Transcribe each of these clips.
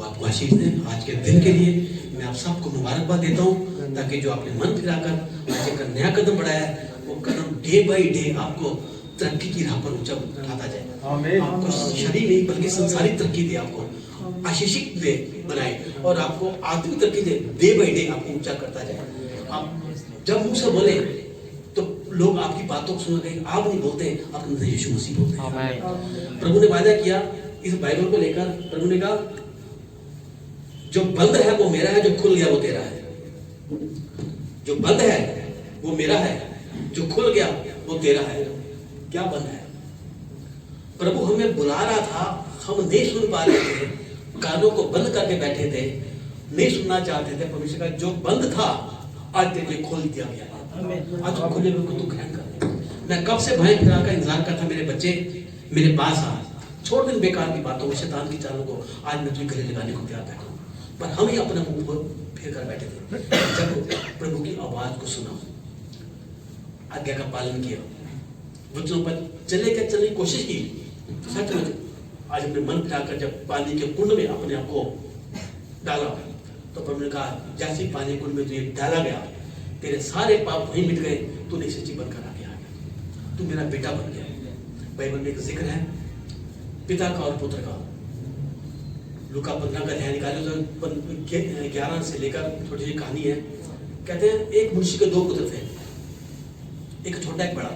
प्रभु आपको आशीष दें आज के दिन के लिए। मैं आप सबको मुबारकबाद देता हूँ, ताकि जो आपने मन फिराकर आज एक नया कदम बढ़ाया है, वो कदम डे बाई डे आपको तरक्की की राह पर ऊंचा उठाता जाए। आपको शरीर नहीं बल्कि संसारिक तरक्की दे, आपको आशीषित दे बनाए, और आपको आत्मिक तरक्की दे, डे बाई डे आपको ऊंचा करता जाए। आप जब मुंह से बोले तो लोग आपकी बातों को सुनकर आप नहीं बोलते, आप यीशु मसीह बोलते हैं। प्रभु ने वादा किया इस बाइबल को लेकर, प्रभु ने कहा जो बंद है वो मेरा है, जो खुल गया वो तेरा है। जो बंद है वो मेरा है, जो खुल गया वो तेरा है। क्या बंद है? प्रभु हमें बुला रहा था, हम नहीं सुन पा रहे थे, कानों को बंद करके बैठे थे, नहीं सुनना चाहते थे। परमेश्वर का जो बंद था आज तेरे लिए खोल दिया गया। आज खुले हुए को तू ग्रहण कर। मैं कब से भाई फिरा का इंतजार करता, मेरे बच्चे मेरे पास आ, छोड़ दिन बेकार की बातों को, शैतान की चालों को। आज मैं तुझे गले लगाने को तैयार बैठा हूं, पर हम ही अपने मुंह पर फेर कर बैठे थे। जब प्रभु की आवाज को सुना, आज्ञा का पालन किया, वचनों पर चलने की कोशिश की, सच में आज अपने मन फिराकर जब पानी के कुंड में अपने आप को डाला, तो प्रभु ने कहा जैसे पानी कुंड में तुझे डाला गया, तेरे सारे पाप वहीं मिट गए, तू नहीं सच्ची बनकर आगे आ गया, तू मेरा बेटा बन गया। बाइबल में एक जिक्र है पिता का और पुत्र का। लूका 15 का ध्यान निकाले तो 11 से लेकर छोटी सी कहानी है। कहते हैं एक मुंशी के 2 पुत्र थे, एक छोटा एक बड़ा।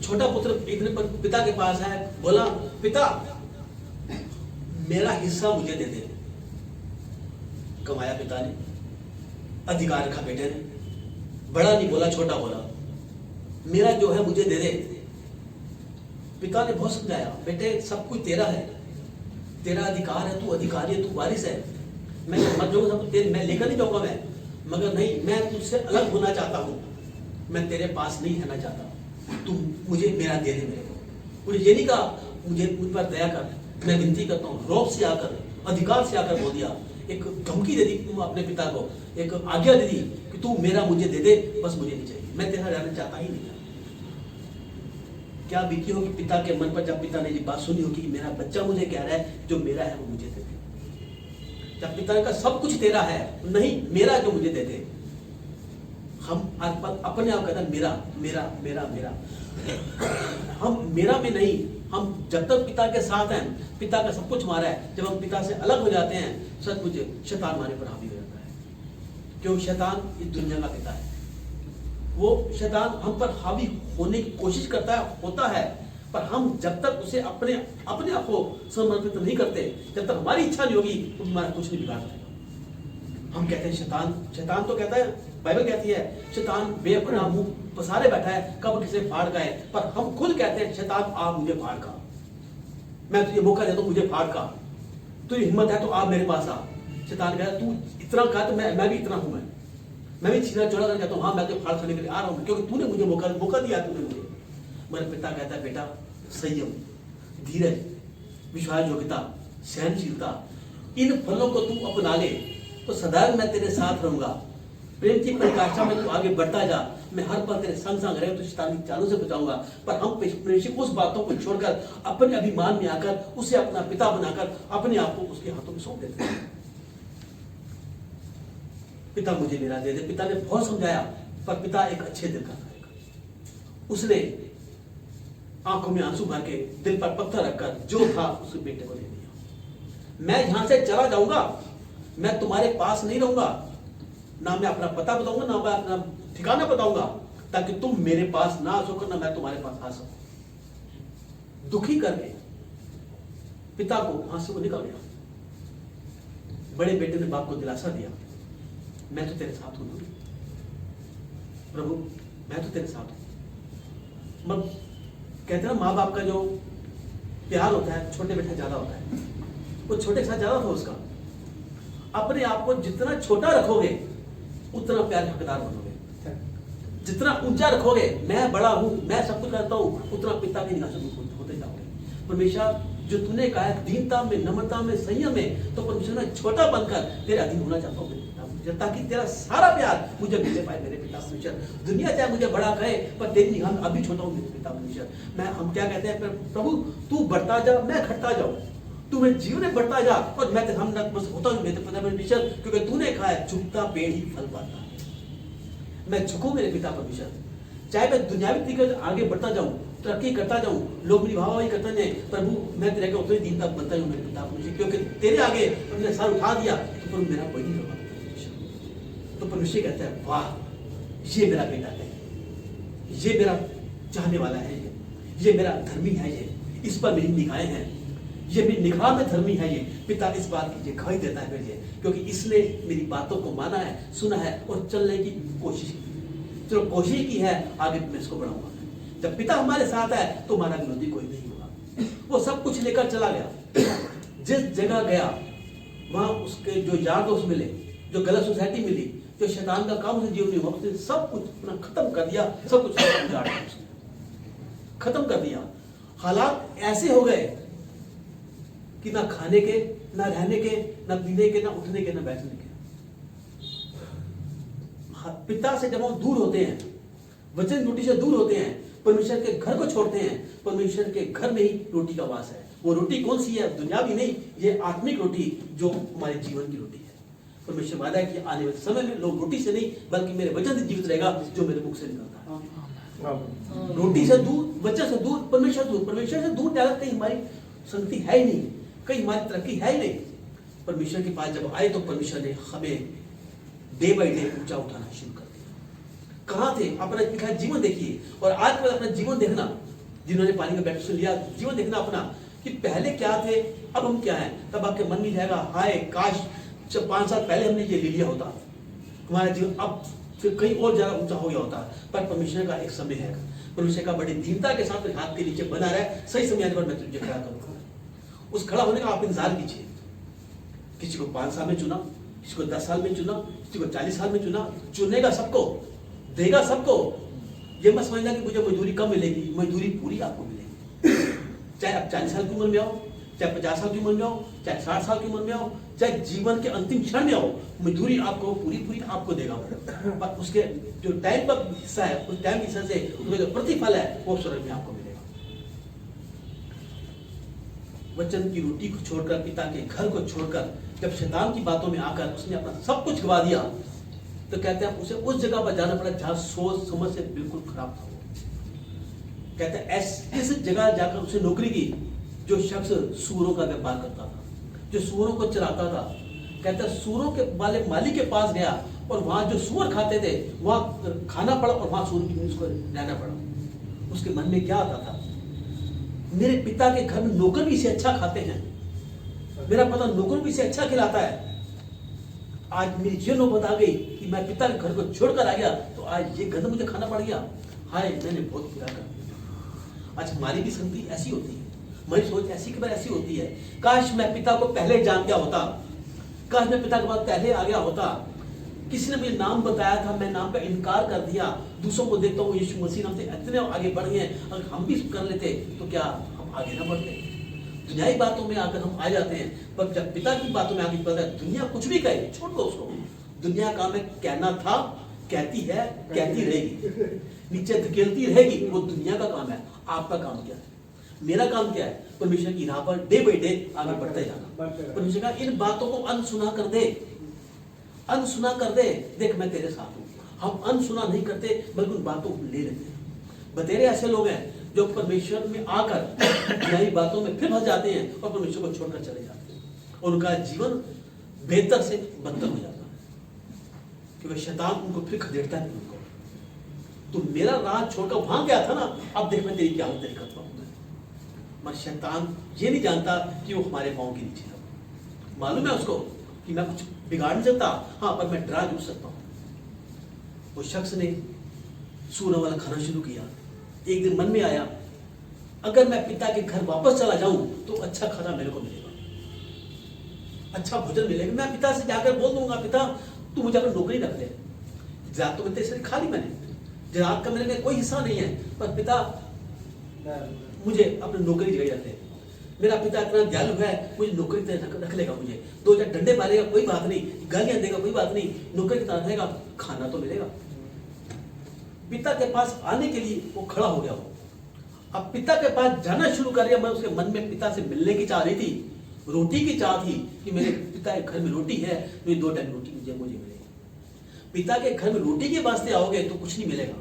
छोटा पुत्र एक दिन पर पिता के पास है, बोला पिता मेरा हिस्सा मुझे दे दे। कमाया पिता ने, अधिकार रखा बेटे ने। बड़ा नहीं बोला, छोटा बोला मेरा जो है मुझे दे दे। पिता ने बहुत समझाया, बेटे सब कुछ तेरा है, तेरा अधिकार है, तू अधिकारी है, तू वारिस है। मैं मर जाऊंगा सब कुछ मैं लेकर नहीं जाऊंगा मैं, मगर नहीं, मैं तुझसे अलग होना चाहता हूं, मैं तेरे पास नहीं रहना चाहता, तू मुझे मेरा दे दे मेरे को। मुझे ये नहीं कहा मुझे मुझ पर दया कर, मैं विनती करता हूँ, रौब से आकर, अधिकार से आकर बोल दिया, एक धमकी दे दी अपने पिता को, एक आज्ञा दे दी कि तू मेरा मुझे दे दे, बस मुझे नहीं चाहिए, मैं तेरा रहना चाहता ही नहीं। क्या बीती होगी पिता के मन पर जब पिता ने ये बात सुनी होगी कि मेरा बच्चा मुझे कह रहा है जो मेरा है वो मुझे दे दे। जब पिता का सब कुछ तेरा है, नहीं मेरा जो मुझे दे दे। हम अपने आप कहते हैं मेरा मेरा मेरा मेरा, हम मेरा में नहीं। हम जब तक पिता के साथ हैं, पिता का सब कुछ हमारा है। जब हम पिता से अलग हो जाते हैं, सचमुच शैतान हमारे पर हावी हो जाता है। क्यों? शैतान इस दुनिया का पिता है। वो शैतान हम पर हावी होने की कोशिश करता है, होता है, पर हम जब तक उसे अपने आप को समर्पित नहीं करते, जब तक हमारी इच्छा नहीं होगी, तो हमारा कुछ नहीं बिगाड़ सकता। हम कहते हैं शैतान तो कहता है, बाइबल कहती है शैतान बेअपना मुंह पसारे बैठा है, कब किसे फाड़ का है। पर हम खुद कहते हैं शैतान आ मुझे फाड़ का, मैं तुझे मौका देता हूं, मुझे फाड़ का, तुझे हिम्मत है तो आप मेरे पास आ। शैतान कहता है तू इतना कहा तो मैं भी इतना हूं, मैं भी छीना चौड़ा करना चाहता हूँ। हाँ मैं तो फाड़ खाने के लिए आ रहा हूँ, क्योंकि तूने मुझे मौका दिया तूने मुझे। मेरा पिता कहता है बेटा संयम, धीरज, विश्वास योग्यता, सहनशीलता, इन फलों को तू अपना ले तो सदैव मैं तेरे साथ रहूंगा। प्रेम की परिकाष्ठा में तू आगे बढ़ता जा, मैं हर पल तेरे संग संग रहे, तो शैतान की चालों से बचाऊंगा। पर हम प्रेषक उस बातों को छोड़कर अपने अभिमान में आकर उसे अपना पिता बनाकर अपने आप को उसके हाथों में सौंप देते हैं। पिता मुझे मेरा दे दे। पिता ने बहुत समझाया, पर पिता एक अच्छे दिल का था। उसने आंखों में आंसू भर के, दिल पर पत्थर रखकर जो था उस बेटे को दे दिया। मैं यहां से चला जाऊंगा, मैं तुम्हारे पास नहीं रहूंगा, ना मैं अपना पता बताऊंगा, ना मैं अपना ठिकाना बताऊंगा, ताकि तुम मेरे पास ना आ सको, ना मैं तुम्हारे पास आ सकूं। दुखी करके पिता को वहां से वो निकल गया। बड़े बेटे ने बाप को दिलासा दिया, मैं तो तेरे साथ हूं प्रभु, मैं तो तेरे साथ हूं। मत कहते ना माँ बाप का जो प्यार होता है छोटे बेटे ज्यादा होता है, वो छोटे के साथ ज्यादा था उसका। अपने आप को जितना छोटा रखोगे उतना प्यार हकदार बनोगे। जितना ऊंचा रखोगे, मैं बड़ा हूं, मैं सब कुछ करता हूं, उतना पिता की निगाह से होते जाओगे। परमेश्वर जो तूने कहा है दीनता में, नम्रता में, संयम में, तो परमेश्वर मैं छोटा बनकर तेरे अधीन होना चाहता हूं, ताकि तेरा सारा प्यार मुझे मिल पाए मेरे पिता परमेश्वर। दुनिया चाहे मुझे बड़ा कहे, पर तेरी निगाह अभी छोटा हूं मेरे पिता परमेश्वर। हम क्या कहते हैं प्रभु, तू बढ़ता जा, मैं घटता जाऊं, तू मेरे जीवन में बढ़ता जा और मैं हम होता हूँ मेरे पिता परमेश्वर, क्योंकि तूने कहा है झुकता पेड़ ही फल पाता है। मैं झुकूं मेरे पिता परमेश्वर, चाहे मैं दुनियावी तरीके से आगे बढ़ता जाऊं, तरक्की करता जाऊं, लोग मेरी वाहवाही करते जाए, प्रभु मैं तेरे के उतने दिन तक बनता हूं मेरे पिता परमेश्वर, क्योंकि तेरे आगे तुमने सर उठा दिया तो प्रभु मेरा कोई नहीं होगा। तो परमेश्वर कहता है वाह ये मेरा बेटा है, ये मेरा चाहने वाला है, ये मेरा धर्मी है, ये इस पर मेरी निगाहें हैं, ये मेरी निगाह में धर्मी है। ये पिता इस बात की गवाही देता है मेरे, क्योंकि इसने मेरी बातों को माना है, सुना है और चलने की कोशिश की। चलो कोशिश की है, आगे मैं इसको बढ़ाऊंगा। जब पिता हमारे साथ है तो हमारा विरोधी कोई नहीं होगा। वो सब कुछ लेकर चला गया, जिस जगह गया वहां उसके जो यार दोस्त मिले, जो गलत सोसाइटी मिली, जो शैतान का काम से जीवन में हुआ, उसने सब कुछ अपना खत्म कर दिया, सब कुछ खत्म कर दिया। हालात ऐसे हो गए कि ना खाने के, ना रहने के, ना पीने के, ना उठने के, ना बैठने के। पिता से जब हम दूर होते हैं, वचन रोटी से दूर होते हैं, परमेश्वर के घर को छोड़ते हैं, परमेश्वर के घर में ही रोटी का वास है। वो रोटी कौन सी है? दुनियावी नहीं, ये आत्मिक रोटी जो हमारे जीवन की रोटी है। परमेश्वर वादा है कि आने वाले समय में लोग रोटी से नहीं बल्कि मेरे वचन से जीवित रहेगा जो मेरे मुख से निकलता है। रोटी से दूर, वचन से दूर, परमेश्वर से दूर। परमेश्वर से दूर जाकर कहीं हमारी संगति है ही नहीं, कहीं हमारी तरक्की है ही नहीं। परमेश्वर के पास जब आए तो परमेश्वर ने हमें डे बाई डे ऊंचा उठाना शुरू कर दिया। कहां थे? अपना पिछला जीवन देखिए और आज कल अपना जीवन देखना, जिन्होंने पानी का बैप्टिज्म लिया, जीवन देखना अपना कि पहले क्या थे, अब हम क्या हैं। तब आपके मन में जाएगा हाय काश 5 साल पहले हमने ये ले लिया होता, हमारा जीवन अब फिर कहीं और ज्यादा ऊंचा हो गया होता। पर परमेश्वर का एक समय है, परमेश्वर का बड़ी दीनता के साथ हाथ के नीचे बना रहे, सही समय आने पर मैं तुझे खड़ा करूंगा। उस खड़ा होने का आप इंतजार कीजिए। किसी को 5 साल में चुना, किसी को 10 साल में चुना, किसी को 40 साल में चुना, चुनेगा सबको, देगा सबको। ये मत समझना कि मुझे मजदूरी कम मिलेगी, मजदूरी पूरी आपको मिलेगी। चाहे आप 40 साल की उम्र में आओ, चाहे 50 साल की उम्र में आओ, चाहे 60 साल की उम्र में आओ, चाहे जीवन के अंतिम क्षण में आओ, मजदूरी आपको पूरी आपको देगा। पर उसके जो टाइम का हिस्सा है, उस टाइम के हिस्से से उसका जो प्रतिफल है वो स्वर्ग में आपको मिलेगा। वचन की रोटी को छोड़कर, पिता के घर को छोड़कर, जब शैतान की बातों में आकर उसने अपना सब कुछ गवा दिया, तो कहते हैं उसे उस जगह पर जाना पड़ा जहां सोच समझ से बिल्कुल खराब था। कहते हैं इस जगह जाकर उसे नौकरी की जो शख्स सूअरों का व्यापार करता था, जो सूअरों को चलाता था। कहते हैं सूअरों के वाले मालिक के पास गया और वहां जो सूअर खाते थे वहां खाना पड़ा और वहां सूअर की उसको रहना पड़ा। उसके मन में क्या आता था, मेरे पिता के घर में नौकर भी इसे अच्छा खाते हैं, मेरा पता नौकर भी इसे अच्छा खिलाता है। आज मेरी ये नौबत आ गई कि मैं पिता के घर को छोड़कर आ गया तो आज ये गंद मुझे खाना पड़ गया। हाय मैंने बहुत बुरा कर दिया। आज हमारी भी संगति ऐसी होती है, हमारी सोच ऐसी के बाद ऐसी होती है, काश मैं पिता को पहले जान गया होता, काश मैं पिता के बाद पहले आ गया होता। किसी ने मुझे नाम बताया था, मैं नाम का इनकार कर दिया। दूसरों को देखता हूँ यीशु मसीह नाम से इतने आगे बढ़ गए, अगर हम भी कर लेते तो क्या हम आगे ना बढ़ते। दुनियाई बातों में आकर हम आ जाते हैं, पर जब पिता की बातों में आगे बढ़ता है, दुनिया कुछ भी कहे छोड़ दो उसको। दुनिया का मैं कहना था, कहती है, कहती रहेगी, नीचे धकेलती रहेगी, वो दुनिया का काम है। आपका काम क्या है? मेरा काम क्या है? परमेश्वर की राह पर डे बाई डे आगे बढ़ते जाना। परमेश्वर का इन बातों को अनसुना कर दे, अनसुना कर दे। देख मैं तेरे साथ हूं। हम अनसुना नहीं करते बल्कि उन बातों को ले लेते हैं। बतेरे ऐसे लोग हैं जो परमेश्वर में आकर नई बातों में फिर फंस जाते हैं और परमेश्वर को छोड़कर चले जाते हैं और उनका जीवन बेहतर से बदतर हो जाता है, क्योंकि शैतान उनको फिर खदेड़ता है। उनको तो मेरा राह छोड़कर वहां गया था ना, अब देख मैं तेरी क्या हालत करता हूं। मगर शैतान ये नहीं जानता कि वो हमारे पांव के नीचे है। मालूम है उसको कि मैं कुछ बिगाड़ नहीं सकता, हाँ पर मैं डरा जरूर सकता हूं। वो शख्स ने सूअरों वाला खाना शुरू किया। एक दिन मन में आया अगर मैं पिता के घर वापस चला जाऊं तो अच्छा खाना मेरे को मिलेगा, अच्छा भोजन मिलेगा। मैं पिता से जाकर बोल दूंगा पिता तू मुझे अपनी नौकरी रख दे, जात तो मैं तेरे से खा ली, मैंने जरात का मेरे में कोई हिस्सा नहीं है, पर पिता मुझे अपनी नौकरी जगह रख दे। मेरा पिता इतना दयालु है, मुझे नौकरी रख लेगा, मुझे 2-4 डंडे मारेगा कोई बात नहीं, गालियां देगा कोई बात नहीं, नौकरी की तरह रहेगा, खाना तो मिलेगा। पिता के पास आने के लिए वो खड़ा हो गया। वो अब पिता के पास जाना शुरू कर दिया। मैं उसके मन में पिता से मिलने की चाह रही थी, रोटी की चाह थी कि मेरे पिता के घर में रोटी है तो ये 2 टाइम रोटी मुझे मिलेगी। पिता के घर में रोटी के वास्ते आओगे तो कुछ नहीं मिलेगा।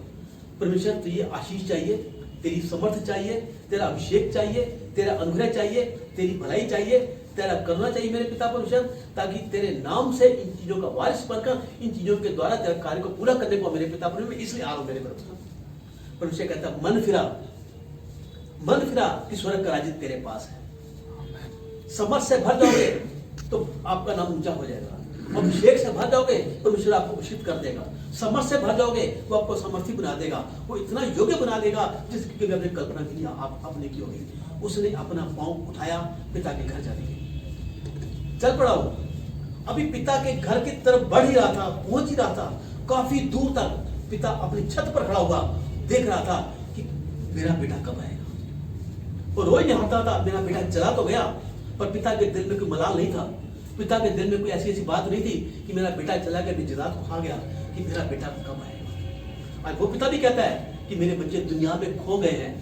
परमेश्वर तुझे आशीष चाहिए, तेरी समर्थ चाहिए, तेरा अभिषेक चाहिए, तेरा अनुग्रह चाहिए, तेरी भलाई चाहिए, तेरा करुणा चाहिए मेरे पिता परमेश्वर, ताकि तेरे नाम से इन चीजों का वारिस बनकर इन चीजों के द्वारा तेरे कार्य को पूरा करने को मेरे पिता परमेश्वर, इसलिए आ रहा हूं मेरे परमेश्वर। परमेश्वर कहता है मन फिरा कि स्वर्ग का राज्य तेरे पास है। समर्थ से भर जाओगे तो आपका नाम ऊंचा हो जाएगा। अभिषेक से भर जाओगे परमेश्वर आपको अभिषेक कर देगा। समर्थ से भर जाओगे वो आपको समर्थी बना देगा, वो इतना योग्य बना देगा जिसकी कभी आपने कल्पना भी नहीं आपने की होगी। उसने अपना पांव उठाया पिता के घर जाने के, चल पड़ा वो। अभी पिता के घर की तरफ बढ़ ही रहा था, पहुंच ही रहा था। काफी दूर तक पिता अपनी छत पर खड़ा हुआ देख रहा था कि मेरा बेटा कब आएगा। वो रोज निहारता था, मेरा बेटा चला तो गया, पर पिता के दिल में कोई मलाल नहीं था। पिता के दिल में कोई ऐसी बात नहीं थी कि मेरा बेटा चला गया, निजात खा गया, कि मेरा बेटा कब आएगा। आज वो पिता भी कहता है कि मेरे बच्चे दुनिया में खो गए हैं,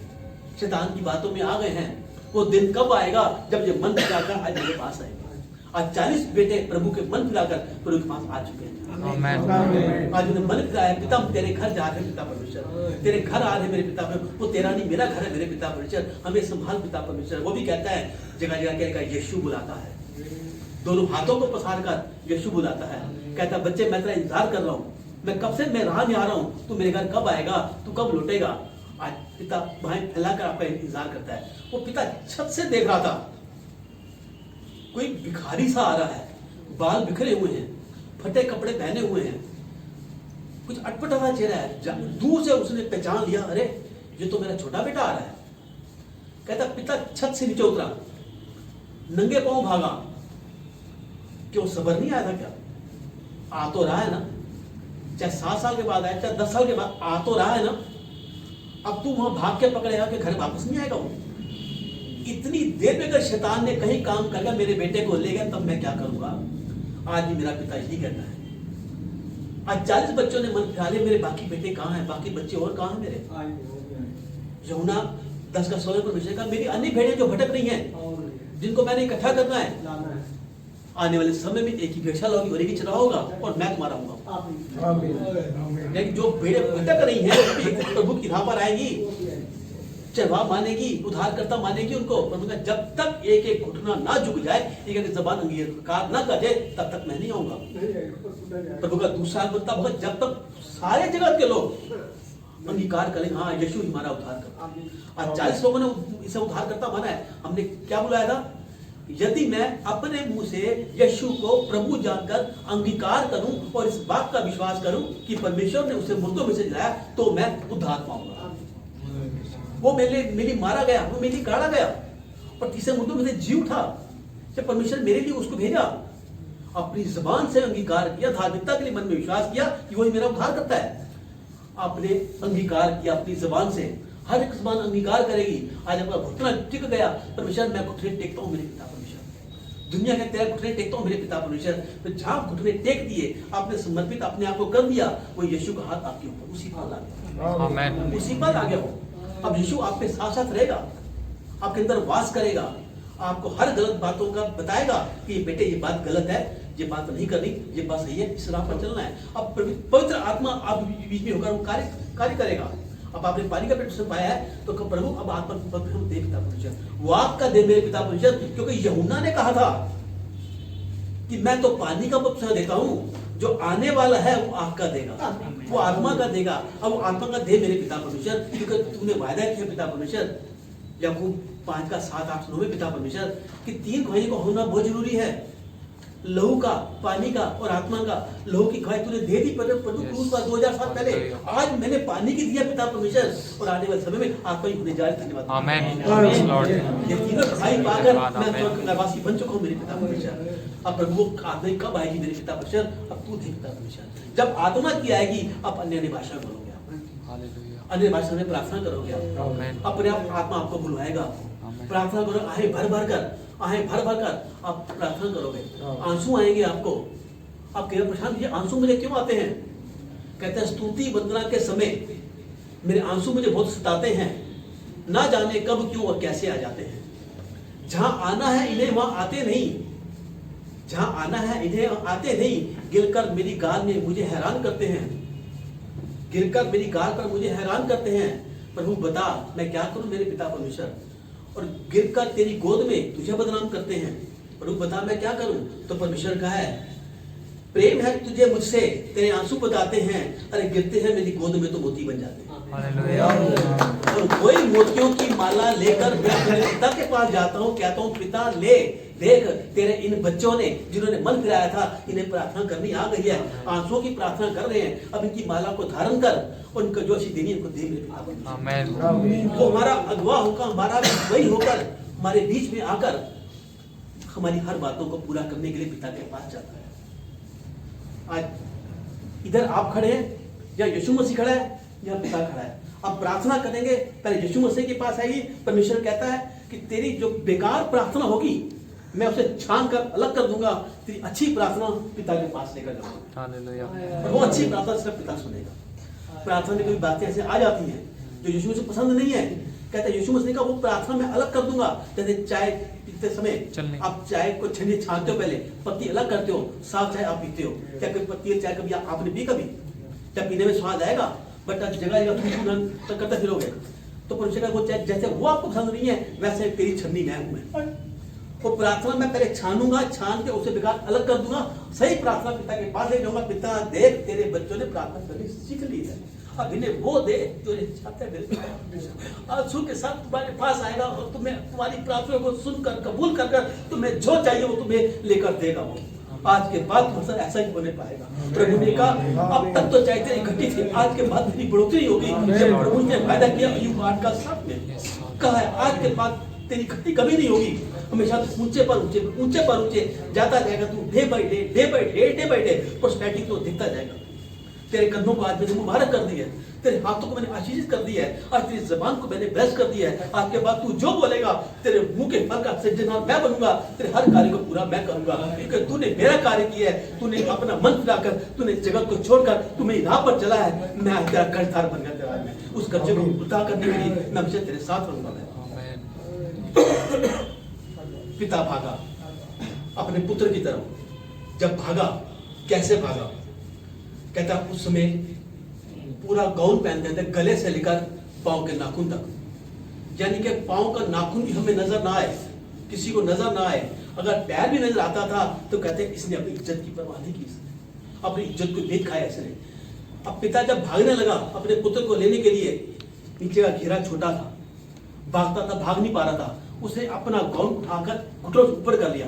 शैतान की बातों में आ गए हैं। वो दिन कब आएगा जब ये मन फिराकर आज मेरे पास आएगा। आज 40 बेटे प्रभु के मन फिराकर प्रभु के पास आ चुके हैं। आज उन्हें मन फिराया, पिता हम तेरे घर जा रहे हैं पिता परमेश्वर, तेरे घर आ रहे हैं मेरे पिता परमेश्वर। वो तेरा नहीं मेरा घर है मेरे पिता परमेश्वर, हमें संभाल पिता परमेश्वर। वो भी कहता है, जगह जगह कहेगा यीशु बुलाता है, दोनों हाथों को पसार कर यीशु बुलाता है। कहता है बच्चे मैं तेरा इंतजार कर रहा हूँ, मैं कब से मैं राह नहीं आ रहा हूँ, तू मेरे घर कब आएगा, तू कब लौटेगा। आज पिता बाहें फैलाकर आपका इंतजार करता है। वो पिता छत से देख रहा था, कोई भिखारी सा आ रहा है, बाल बिखरे हुए हैं, फटे कपड़े पहने हुए हैं, कुछ अटपटा सा चेहरा है। दूर से उसने पहचान लिया, अरे ये तो मेरा छोटा बेटा आ रहा है। कहता पिता छत से नीचे उतरा, नंगे पांव भागा। क्यों सबर नहीं आया था क्या? आ तो रहा है ना, चाहे 7 साल के बाद आए, चाहे 10 साल के बाद आ तो रहा है ना। अब तू वहां भाग के पकड़ेगा कि घर वापस नहीं आएगा वो। इतनी देर में अगर शैतान ने कहीं काम कर गया, मेरे बेटे को ले गया, तब मैं क्या करूंगा। आज भी मेरा पिता यही कहता है। आज 40 बच्चों ने मन फिरा लिया, मेरे बाकी बेटे कहाँ हैं, बाकी बच्चे और कहाँ हैं मेरे। यूहन्ना 10 का 16 परमेश्वर का, मेरी अन्य भेड़ें जो भटक रही हैं, जिनको मैंने इकट्ठा करना है, आने वाले समय में एक ही भेड़शाला होगी और एक ही चरा होगा और मैं तुम्हारा हूंगा। लेकिन जो भेड़ें भटक रही हैं प्रभु की राह पर आएगी, चरवाहा मानेगी, उद्धारकर्ता मानेगी उनको। पर जब तक एक एक घुटना ना झुक जाए, एक एक जबान अंगीकार ना कर दे, तब तक मैं नहीं आऊंगा। प्रभु का दूसरा मतलब होगा, जब तक सारे जगत के लोग अंगीकार करें हाँ यीशु हमारा उद्धार करता। आज 40 लोगों ने इसे उद्धारकर्ता माना है। हमने क्या बुलाया था, यदि मैं अपने मुंह से यीशु को प्रभु जानकर अंगीकार करूं और इस बात का विश्वास करूं कि परमेश्वर ने उसे मुर्दों में से जिलाया, तो मैं उद्धार पाऊंगा। वो मेरी मारा गया, वो मेरी गाड़ा गया और तीसरे मुर्दों में से जी उठा। जब परमेश्वर मेरे लिए उसको भेजा, अपनी जबान से अंगीकार किया, धार्मिकता के लिए मन में विश्वास किया कि वही मेरा उद्धार करता है। आपने अंगीकार किया अपनी जबान से, हर एक जबान अंगीकार करेगी। आज आपका घुटना टिक गया, परमेश्वर मैं घुटने टेकता हूँ मेरे पिता परमेश्वर। दुनिया के तेरे घुटने टेकता हूँ मेरे पिता परमेश्वर। तो जहाँ घुटने टेक दिए, आपने समर्पित अपने आप को कर दिया, वो यीशु का हाथ आपके ऊपर उसी पर आ गया, उसी पर आ गया हो। अब यीशु आपके साथ साथ रहेगा, आपके अंदर वास करेगा, आपको हर गलत बातों का बताएगा कि बेटे ये बात गलत है, ये बात नहीं करनी, ये बात सही है, इस राह पर चलना है। अब पवित्र आत्मा आप बीच में होकर वो कार्य करेगा। अब आपने पानी का बपतिस्मा पाया है तो प्रभु अब आत्मा बपतिस्मा दे पिता परमेश्वर, वो आपका दे मेरे पिता परमेश्वर। क्योंकि यूहन्ना ने कहा था कि मैं तो पानी का बपतिस्मा देता हूँ, जो आने वाला है वो आपका देगा, वो आत्मा का देगा। अब वो आत्मा का दे मेरे पिता परमेश्वर, क्योंकि तूने वायदा किया पिता परमेश्वर। याकूब 5 का 7, 8, 9 में पिता परमेश्वर कि 3 गवाही को होना बहुत जरूरी है, लहू का, पानी का और आत्मा का। लहू की गवाही तूने दे दी प्रभु क्रूस पर 2000 साल पहले। आज मैंने पानी की दिया पिता परमेश्वर, और आने वाले समय में आत्मा ही होने जा रही। धन्यवाद आमीन। ये तीनों गवाही पाकर मैं स्वर्ग का निवासी बन चुका हूँ मेरे पिता परमेश्वर। अब प्रभु आत्मा कब आएगी मेरे पिता परमेश्वर, अब तू देख पिता परमेश्वर। जब आत्मा की आएगी, अब अन्य भाषा बोलोगे, अन्य भाषा में प्रार्थना करोगे, अपने आप आत्मा आपको बुलवाएगा। प्रार्थना करो, आहे भर भर कर आप प्रार्थना करोगे, आंसू आएंगे आपको। आप कह प्रशांत ये आंसू मुझे क्यों आते हैं? कहते हैं स्तुति वंदना के समय मेरे आंसू मुझे बहुत सताते हैं, ना जाने कब क्यों और कैसे आ जाते हैं। जहां आना है इन्हें वहां आते नहीं, जहां आना है इन्हें आते नहीं, गिरकर मेरी गाल में मुझे हैरान करते हैं, गिरकर मेरी गाल पर मुझे हैरान करते हैं। प्रभु बता मैं क्या करूं मेरे पिता परमेश्वर, और गिरकर तेरी गोद में तुझे बदनाम करते हैं। प्रभु बता मैं क्या करूं। तो परमेश्वर कहा है प्रेम है तुझे मुझसे, तेरे आंसू बताते हैं, अरे गिरते हैं मेरी गोद में तो मोती बन जाते हैं। और कोई मोतियों की माला लेकर मैं अपने पिता के पास जाता हूँ, कहता हूँ पिता ले देख तेरे इन बच्चों ने जिन्होंने मन फिराया था, इन्हें प्रार्थना करनी आ गई है, आंसुओं की प्रार्थना कर रहे हैं, अब इनकी माला को धारण कर और इनको जो आशीष देनी इनको दे मेरे पिता। वो हमारा अगवा होकर, हमारा वही होकर हमारे बीच में आकर हमारी हर बातों को पूरा करने के लिए पिता के पास जाता है। आज इधर आप खड़े हैं या यीशु मसीह खड़ा है या पिता खड़ा है, आप प्रार्थना करेंगे पहले यीशु मसीह के पास आएगी। परमेश्वर कहता है कि तेरी जो बेकार प्रार्थना होगी मैं उसे छान कर अलग कर दूंगा, तेरी अच्छी प्रार्थना पिता के पास लेकर जाऊंगा, वो अच्छी प्रार्थना सिर्फ पिता सुनेगा। प्रार्थना में कोई बातें ऐसे आ जाती हैं जो यीशु मसीह पसंद नहीं है, कहता है यीशु मसीह का वो प्रार्थना मैं अलग कर दूंगा। जैसे चाय पीते समय आप चाय को छन्नी छानते हो, पहले पत्ती अलग करते हो, साफ चाय आप पीते हो, क्या कभी पत्ती चाय कभी आपने पी, कभी जब पीने में स्वाद आएगा बट जगह जगह करते फिरोगे। तो परमेश्वर का वो चाय जैसे वो आपको पसंद नहीं है वैसे तेरी छन्नी मैं हूं। वो प्रार्थना मैं पहले छानूंगा, छान के उसे बेकार अलग कर दूंगा, सही प्रार्थना पिता के पास ले जाऊंगा। पिता देख तेरे बच्चों ने प्रार्थना करनी सीख ली है, अब इन्हें वो दे जो चाहते हैं। आंसू के साथ तुम्हारे पास आएगा और तुम्हें तुम्हारी प्रार्थना को सुनकर कबूल कर तुम्हें जो चाहिए वो तुम्हें लेकर देगा। वो आज के बाद तुम्हारे साथ ऐसा ही होने पाएगा। प्रभु ने कहा अब तक तो चाहते इकट्ठी थी, आज के बाद तेरी बढ़ोतरी होगी। जब प्रभु ने वायदा किया अय्यूब 8 का 7 में कहा है आज के बाद तेरी इकट्ठी कभी नहीं होगी, हमेशा तो ऊंचे पर ऊंचे जाता जाएगा। तू डे बाय डे पर्सनैलिटी तो दिखता जाएगा। तेरे कंधों को आज मैंने मुबारक कर दी है, तेरे हाथों को मैंने आशीषित कर दी है, आज तेरी जबान को मैंने ब्लेस कर दिया है। आज के बाद तू जो बोलेगा तेरे मुंह के फल का सृजनहार मैं बनूंगा, तेरे हर कार्य को पूरा मैं करूंगा, क्योंकि तूने मेरा कार्य किया है। तूने अपना मन फिराकर तूने जगत को छोड़कर तू मेरी राह पर चला है, मैं आज तेरा कर्जदार बन गया। तेरा मैं उस कर्जे को पूरा करने के लिए मैं हमेशा तेरे साथ रहूंगा। पिता भागा अपने पुत्र की तरफ, जब भागा कैसे भागा, कहता उस समय पूरा गाउन पहनते थे गले से लेकर पांव के नाखून तक, यानी कि पांव का नाखून भी हमें नजर ना आए, किसी को नजर ना आए। अगर पैर भी नजर आता था तो कहते इसने अपनी इज्जत की परवाह नहीं की, अपनी इज्जत को देख खाया इसने। अब पिता जब भागने लगा अपने पुत्र को लेने के लिए, नीचे का घेरा छोटा था, भागता था, भाग नहीं पा रहा था, उसने अपना गाउन उठाकर घुटनों से ऊपर कर लिया,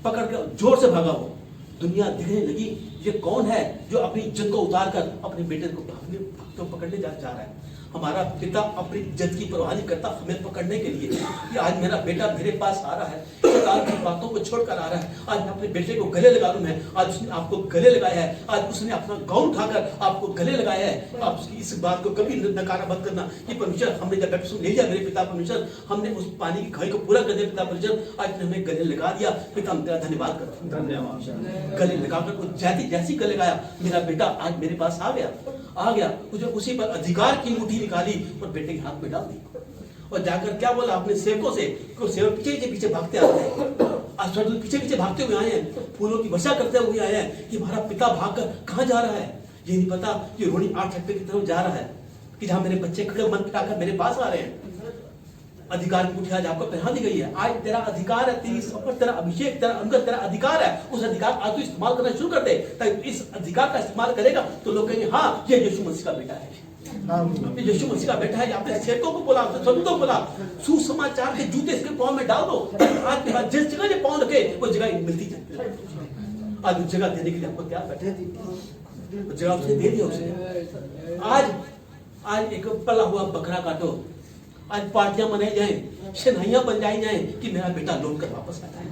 पकड़ कर जोर से भागा। वो दुनिया दिखने लगी ये कौन है जो अपनी इज्जत को उतार कर अपने बेटे को पकड़ने जा रहा है। हमारा पिता अपनी इज्जत की परवाह नहीं करता हमें पकड़ने के लिए कि आज मेरा बेटा मेरे पास आ रहा है, शैतान की बातों को छोड़कर आ रहा है, आज मैं अपने बेटे को गले लगा लूं। मैं आज उसने आपको गले लगाया है, आज उसने अपना गाउन उठाकर आपको गले लगाया है। आप उसकी इस बात को कभी नकारा मत करना कि परमेश्वर हमने जब बैप्टिज्म ले लिया मेरे पिता परमेश्वर, हमने उस पानी की खाई को पूरा कर दिया पिता परमेश्वर, आज हमें गले लगा दिया पिता, हम तेरा धन्यवाद करते हैं। धन्यवाद। गले लगाकर जैसी गले लगाया मेरा बेटा आज मेरे पास आ गया, मुझे उसी पर अधिकार की मुट्ठी निकाली और बेटे के हाथ में डाल दी और जाकर क्या बोला अपने सेवकों से, सेवक पीछे भागते आते हैं, आज स्वर्गदूत पीछे भागते हुए आए हैं, फूलों की वर्षा करते हुए आए हैं कि हमारा पिता भागकर कहां जा रहा है। ये नहीं पता कि रोनी 8 फैक्ट्री की तरफ जा रहा है, कि जहां मेरे बच्चे खड़े मन पिटाकर मेरे पास आ रहे हैं। अधिकार की मुट्ठी आज आपको पहना दी गई है, आज तेरा अधिकार है, तेरी शपथ, तेरा अभिषेक, तेरा अंगत, तेरा अधिकार है। उस अधिकार आज तू इस्तेमाल करना शुरू कर दे, ताकि इस अधिकार का इस्तेमाल करेगा तो लोग कहेंगे हाँ ये यीशु मसीह का बेटा है, यीशु मसीह का बेटा है। अपने सेवकों को बोला, सबूतों को बोला, सुसमाचार के जूते इसके पांव में डाल दो, आज के बाद जिस जगह ये पांव रखे वो जगह मिलती जाए। आज उस जगह देने के लिए आपको क्या बैठे थी, उस जगह उसने दे दिया उसे। आज एक पला हुआ बकरा काटो, आज पार्टियां मनाई जाए, शनाइयां बजाई जाए कि मेरा बेटा लौट कर वापस आता है।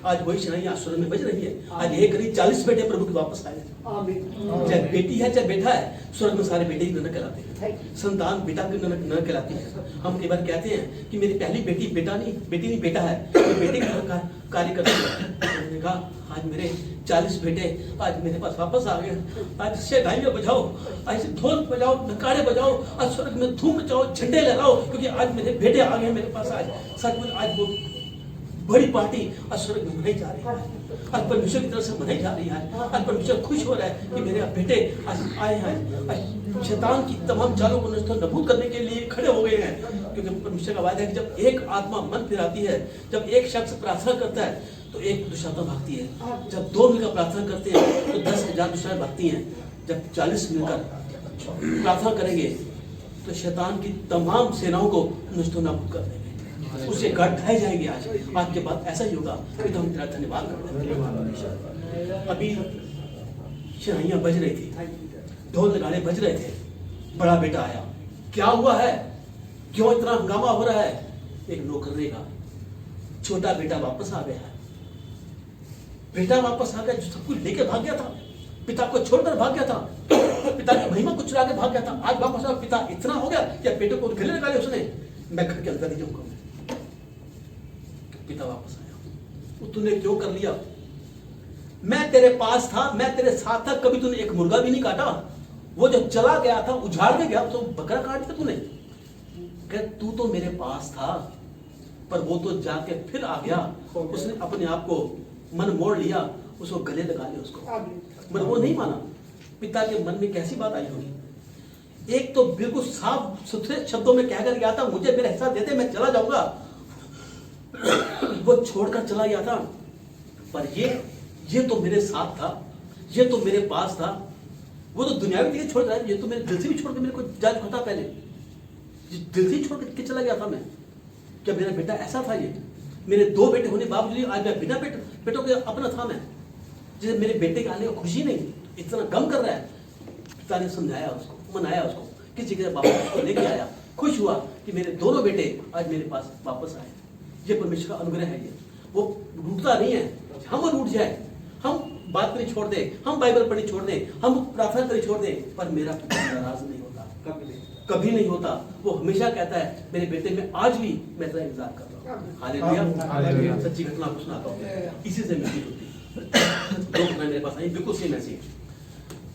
आज वही शनाइयां स्वर्ग में बज रही है। आज एक करीब 40 बेटे प्रभु के वापस आए, चाहे बेटी है चाहे बेटा है, स्वर्ग में सारे बेटे ही ननक कहलाते हैं, संतान बेटा की ननक कहलाती है। हम कई बार कहते हैं कि मेरी पहली बेटी बेटी नहीं बेटा है, तो बेटे का कार्य करते हैं। कहा आज मेरे 40 बेटे आज मेरे पास वापस आ गए, आज शहनाइयां बजाओ, आज ढोल बजाओ, नगाड़े बजाओ, आज स्वर्ग में धूम मचाओ, झंडे लहराओ, क्योंकि आज मेरे बेटे आ गए मेरे पास। आज सचमुच आज वो बड़ी पार्टी और स्वर्ग में मनाई जा रही है और परमेश्वर की तरफ से मनाई जा रही है और परमेश्वर खुश हो रहा है कि मेरे बेटे आज आए हैं। शैतान की तमाम चालों को नष्ट नबूद करने के लिए खड़े हो गए हैं, क्योंकि परमेश्वर का वादा है कि जब एक आत्मा मन फिराती है, जब एक शख्स प्रार्थना करता है तो एक दुष्टात्मा भागती है, जब 2 मिलकर प्रार्थना करते हैं तो 10,000 दुष्टात्माएं भागती हैं, जब 40 मिलकर प्रार्थना करेंगे तो शैतान की तमाम सेनाओं को नष्ट नाबूद कर देंगे, उससे गढ़ ढाए जाएंगे। आज के बाद ऐसा ही होगा। तो हम तेरा धन्यवाद करते हैं। अभी शहनाइयां बज रही थी, ढोल नगाड़े बज रहे थे, बड़ा बेटा आया। क्या हुआ है, क्यों इतना हंगामा हो रहा है? एक नौकरने का छोटा बेटा वापस आ गया है। बेटा वापस आ गया जो सब कुछ लेके भाग गया था, पिता को छोड़कर भाग गया था, पिता की महिमा को चुरा के भाग गया था। आज वापस आ, पिता इतना हो गया कि बेटे को गले लगा लिया उसने, मैं घर के अंदर नहीं जाऊंगा। पिता वापस आया, वो तूने क्यों कर लिया? मैं तेरे पास था, मैं तेरे साथ था, कभी तूने एक मुर्गा भी नहीं काटा। वो जब चला गया था, उजाड़ के गया तो बकरा काट दिया तूने। कह तू तो मेरे पास था, पर वो तो जाके फिर आ गया। उसने अपने आप को मन मोड़ लिया, उसको गले लगा लिया उसको, मगर वो नहीं माना। पिता के मन में कैसी बात आई होगी? एक तो बिल्कुल साफ सुथरे शब्दों में कहकर गया था, मुझे मेरा हिस्सा दे दे, मैं चला जाऊंगा। वो छोड़कर चला गया था, पर ये तो मेरे साथ था, ये तो मेरे पास था। वो तो दुनियावी चीजें छोड़ रहा है, ये तो मेरे दिल से भी छोड़ के मेरे को जान पता पहले, दिल से छोड़ के चला गया था मैं। क्या मेरा बेटा ऐसा था? ये मेरे 2 बेटे होने बावजूद आज मैं बिना बेटों के अपना था मैं, जैसे मेरे बेटे के आने का खुशी नहीं, इतना गम कर रहा है। पिता ने समझाया उसको, मनाया उसको, किसी के वापस उसको लेके आया, खुश हुआ कि मेरे दोनों बेटे आज मेरे पास वापस आए। ये परमेश्वर का अनुग्रह है। ये वो रूठता नहीं है, हम रूठ जाए, हम बात करनी छोड़ दे, हम बाइबल पढ़नी छोड़ दे, हम प्रार्थना करनी छोड़ दे, पर मेरा पिता नाराज नहीं होता, कभी नहीं होता। वो हमेशा कहता है मेरे बेटे में आज भी मैं तेरा इंतजार कर रहा हूँ। हालेलुया। सच्ची घटना आपको सुनाता हूँ, इसी से मिलती होती दो घटना मेरे पास आई, बिल्कुल सेम ऐसी।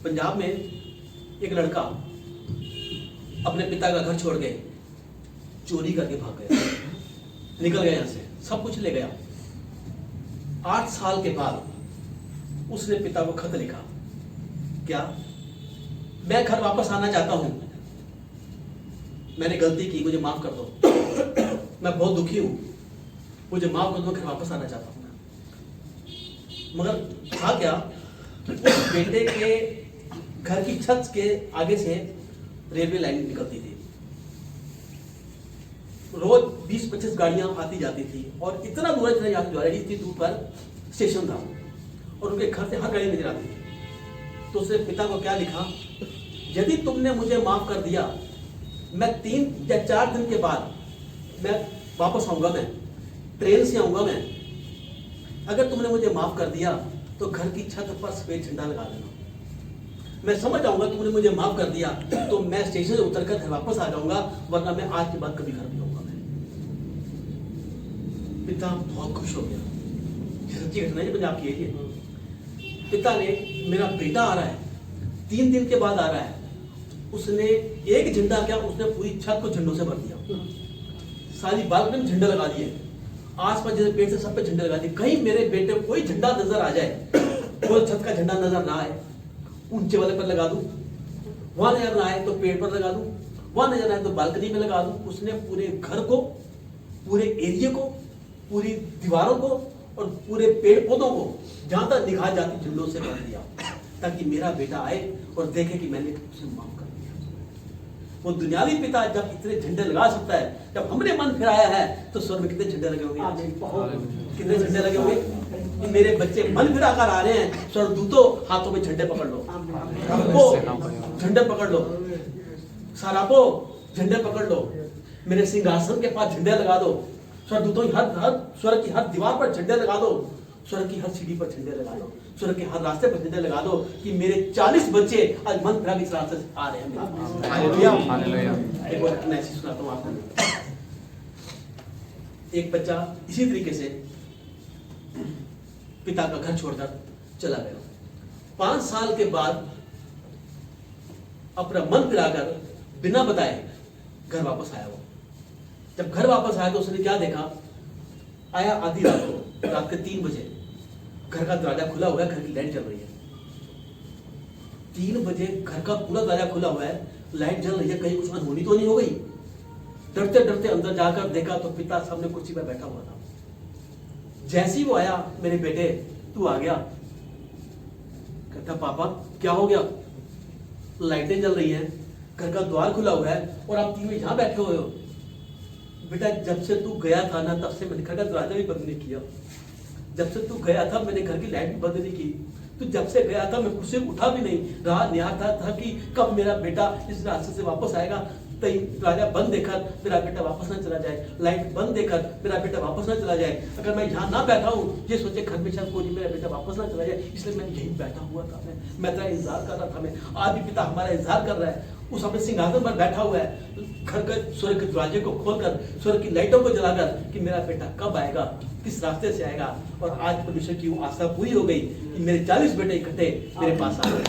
पंजाब में एक लड़का अपने पिता का घर छोड़ के चोरी करके भाग गया, निकल गया यहाँ से, सब कुछ ले गया। 8 साल के बाद उसने पिता को खत लिखा, क्या मैं घर वापस आना चाहता हूं, मैंने गलती की, मुझे माफ कर दो, मैं बहुत दुखी हूं, मुझे माफ कर दो, घर वापस आना चाहता हूं मैं। मगर था क्या, उस बेटे के घर की छत के आगे से रेलवे लाइन निकलती थी, रोज 20-25 गाड़ियां आती जाती थी, और इतना दूर इतनी दूर पर स्टेशन था, और उनके घर से हर गाड़ी नजर आती थी। तो उसने पिता को क्या लिखा, यदि तुमने मुझे माफ कर दिया, मैं 3 या 4 दिन के बाद मैं वापस आऊंगा, मैं ट्रेन से आऊंगा मैं, अगर तुमने मुझे माफ कर दिया तो घर की छत पर सफेद झंडा लगा देना, मैं समझ आऊंगा तुमने मुझे माफ कर दिया, तो मैं स्टेशन से उतरकर घर वापस आ जाऊंगा, वरना मैं आज के बाद कभी घर नहीं आऊंगा। पिता बहुत खुश हो गया। सच्ची घटना है पंजाब की है। पिता ने, मेरा बेटा आ रहा है, 3 दिन के बाद आ रहा है, उसने एक झंडा क्या, उसने पूरी छत को झंडों से भर दिया, सारी बालकनी में झंडे लगा दिए, आसपास जैसे पेड़ से सब पे झंडे लगा दिए। कहीं मेरे बेटे को कोई झंडा नजर आ जाए, वो छत का झंडा नजर ना आए, ऊंचे वाले पर लगा दूं, वहां नजर ना आए तो पेड़ पर लगा दूं, वहां नजर आए तो बालकनी में लगा दूं। उसने पूरे घर को, पूरे एरिया को, पूरी दीवारों को और पूरे पेड़ पौधों को जहां तक निगाह जाती झंडों से भर दिया, ताकि मेरा बेटा आए और देखे कि मैंने उसे माफ कर दिया। वो दुनियावी पिता जब इतने झंडे लगा सकता है, जब हमने मन फिराया है तो स्वर्ग में कितने झंडे लगे होंगे, कितने झंडे लगे होंगे। मेरे बच्चे मन फिरा कर आ रहे हैं, स्वर्गदूतों हाथों में झंडे पकड़ लो, झंडे पकड़ लो, सरापो झंडे पकड़ लो, मेरे सिंहासन के पास झंडे लगा दो, स्वर्गदूतों की हर स्वर्ग की हर दीवार पर झंडे लगा दो, स्वर्ग की हर सीढ़ी पर झंडे लगा दो, स्वर्ग के हर रास्ते पर झंडे लगा दो, कि मेरे 40 बच्चे आज मन फिरा के इस रास्ते से आ रहे हैं। हालेलुया। एक बार मैं ऐसी सुनाता हूँ आपको। एक बच्चा इसी तरीके से पिता का घर छोड़कर चला गया। 5 साल के बाद अपना मन फिराकर बिना बताए घर वापस आया। वो जब घर वापस आया तो उसने क्या देखा, आया आधी रात को, रात के 3 बजे, घर का दरवाजा खुला हुआ है, घर की लाइट जल रही है। 3 बजे घर का पूरा दरवाजा खुला हुआ है, लाइट जल रही है, कहीं कुछ अनहोनी तो नहीं हो गई। डरते डरते अंदर जाकर देखा तो पिता सामने कुर्सी पर बैठा हुआ था। जैसे ही वो आया, मेरे बेटे तू आ गया? कहता पापा क्या हो गया? लाइटें जल रही हैं, घर का द्वार खुला हुआ है और आप 3 बजे यहां बैठे हुए हो। बेटा जब से तू गया था ना, तब से मैंने घर का दरवाजा भी बंद नहीं किया। जब से तू गया था मैंने घर की लाइट भी बंद नहीं की। तू जब से गया था मैं कुर्सी उठा भी नहीं, रहा निहारता था कि कब मेरा बेटा इस रास्ते से वापस आएगा। दरवाजा बंद देकर मेरा बेटा वापस ना चला जाए, लाइट बंद देकर मेरा बेटा वापस ना चला जाए। अगर मैं यहाँ ना बैठा हूँ, ये सोचे घर में शायद कोई मेरा बेटा वापस ना चला जाए, इसलिए मैं यहीं बैठा हुआ था। मैं तेरा इंतजार कर रहा था। मैं आज भी पिता हमारा इंतजार कर रहा है। उस अपने सिंहासन पर बैठा हुआ है, घर के स्वर्ग के दरवाजे को खोलकर, स्वर्ग की लाइटों को जलाकर कि मेरा बेटा कब आएगा, किस रास्ते से आएगा। और आज परमेश्वर की वो आशा पूरी हो गई कि मेरे 40 बेटे इकट्ठे मेरे पास आ गए।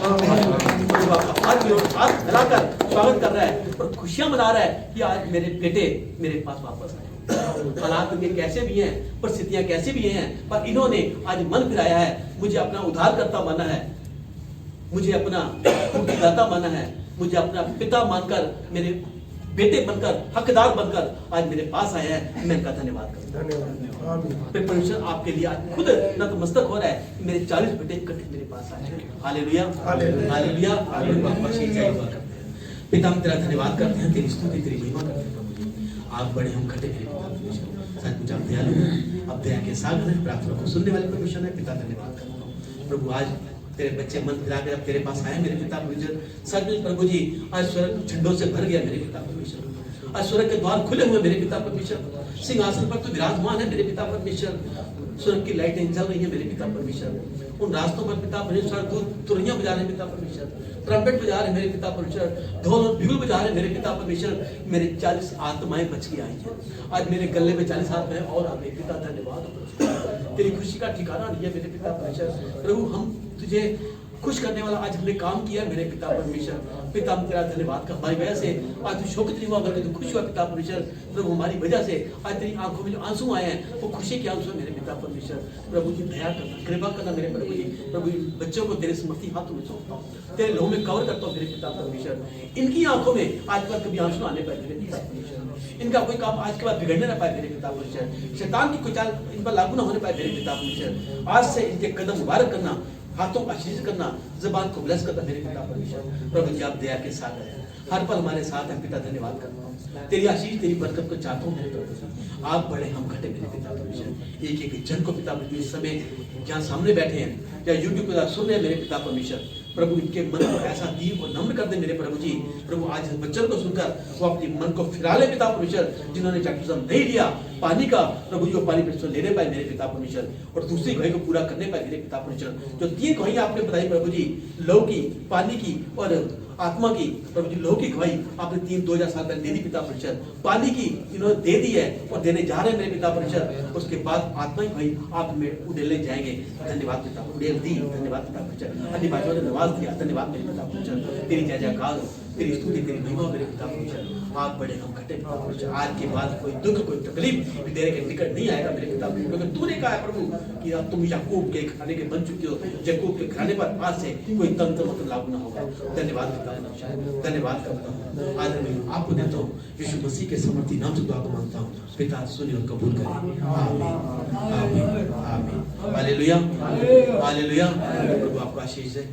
हाथ फैलाकर स्वागत कर रहा है और खुशियां मना रहा है कि आज मेरे बेटे मेरे पास वापस आए। हालात उनके कैसे भी हैं, परिस्थितियां कैसे भी हैं, पर इन्होंने आज मन फिराया है। मुझे अपना उद्धारकर्ता माना है, मुझे अपना मुक्तिदाता माना है, मुझे अपना पिता मानकर, मेरे बेटे बनकर, हकदार बनकर आज मेरे पास आया है। मैं इनका धन्यवाद करता हूं। परमेश्वर आपके लिए आज खुद नतमस्तक हो रहा है कि मेरे 40 बेटे इकट्ठे मेरे पास आए हैं। Hallelujah, hallelujah, hallelujah. पिता हम तेरा धन्यवाद करते हैं, तेरी स्तुति तेरी महिमा करते हैं। प्रभु जी आप बड़े हम घटे मेरे पिता परमेश्वर, सचमुच आप दयालु हैं, आप दया के सागर हैं, प्रार्थना को सुनने वाले परमेश्वर है। पिता धन्यवाद करता हूँ प्रभु, आज तेरे बच्चे मन फिरा कर अब तेरे पास आए मेरे पिता परमेश्वर। सचमुच प्रभु जी आज स्वर्ग झंडों से भर गया मेरे पिता परमेश्वर। आज स्वर्ग के द्वार खुले हुए मेरे पिता परमेश्वर। सिंहासन पर तू विराजमान है मेरे पिता परमेश्वर। स्वर्ग की लाइटें जल रही है मेरे पिता परमेश्वर। उन रास्तों पर पिता परमेश्वर तू तुरहियां बजा रहे पिता परमेश्वर, ट्रम्पेट बजा रहे मेरे पिता परमेश्वर, ढोल और बिगुल बजा रहे मेरे पिता परमेश्वर। मेरे 40 आत्माएं बच के आई हैं। आज मेरे गले में 40 आत्माएं और आ गई। पिता धन्यवाद, तेरी खुशी का ठिकाना नहीं है मेरे पिता परमेश्वर। प्रभु हम तुझे खुश करने वाला आज हमने काम किया मेरे पिता परमेश्वर। पिता हम तेरा धन्यवाद का, हमारी वजह से आज तू शोकित नहीं हुआ बल्कि तू खुश हुआ पिता परमेश्वर। प्रभु हमारी वजह से आज तेरी आंखों में जो आंसू आए हैं वो खुशी के आंसू है मेरे पिता परमेश्वर। प्रभु जी दया करना, कृपा करना मेरे प्रभु जी। प्रभु बच्चों को तेरे समर्थी हाथों में सौंपता हूँ, तेरे लोह में कवर करता हूँ मेरे पिता परमेश्वर। इनकी आंखों में आज पर कभी आंसू आने पाए मेरे पिता परमेश्वर। इनका कोई काम आज के बाद बिगड़ने ना पाए मेरे पिता परमेश्वर। शैतान की कोई चाल इन पर लागू ना होने पाए मेरे पिता परमेश्वर। आज से इनके कदम मुबारक करना, हाथों का आशीष करना, जबान को ब्लेस करता मेरे पिता परमेश्वर। प्रभु जी आप दया के साथ हैं, हर पल हमारे साथ हैं पिता। धन्यवाद करता हूँ, तेरी आशीष तेरी बरकत को चाहता हूँ मेरे प्रभु। आप बड़े हम घटे मेरे पिता परमेश्वर। एक एक जन को पिता परमेश्वर इस समय जहाँ सामने बैठे हैं या यूट्यूब पर सुन रहे हैं मेरे पिता परमेश्वर, प्रभु इनके मन को ऐसा दीप और नम्र कर दे मेरे प्रभु जी। प्रभु आज इस बच्चन को सुनकर वो अपने मन को फिरा ले पिता परमेश्वर। जिन्होंने बपतिस्मा नहीं लिया पानी का, प्रभु जो पानी परमेश्वर लेने पाए मेरे पिता परमेश्वर, और दूसरी गवाही को पूरा करने पाए मेरे पिता परमेश्वर। जो 3 गवाही आपने बताई प्रभु जी, लौ की, पानी की और आत्मा की, प्रभु जी लौ की गवाही आपने 2000 साल पहले दे दी पिता परमेश्वर। पानी की इन्होंने दे दी है और देने जा रहे हैं मेरे पिता परमेश्वर। उसके बाद आत्मा की गवाही आप में उड़ेलने जाएंगे। धन्यवाद पिता, उड़ेल दी, धन्यवाद पिता परमेश्वर। अन्य भाषाओं ने नवाज दिया, धन्यवाद मेरे पिता परमेश्वर। तेरी जय जयकार हो, तेरी स्तुति तेरी महिमा मेरे पिता परमेश्वर। आप बड़े हम घटे पिता परमेश्वर। आज के बाद कोई दुख कोई तकलीफ तेरे के निकट नहीं आएगा मेरे पिता परमेश्वर, क्योंकि तूने कहा है प्रभु कि अब तुम याकूब के घराने के बन चुके हो। याकूब के घराने पर आज से कोई तंत्र मंत्र लागू ना होगा। धन्यवाद पिता, धन्यवाद करता हूँ। आज मैं आपको देता हूँ, यीशु मसीह के समर्थी नाम से दुआ को मांगता हूँ। पिता सुनिए और कबूल करें। आमीन, आमीन, आमीन। Hallelujah, hallelujah. प्रभु आपका आशीष है।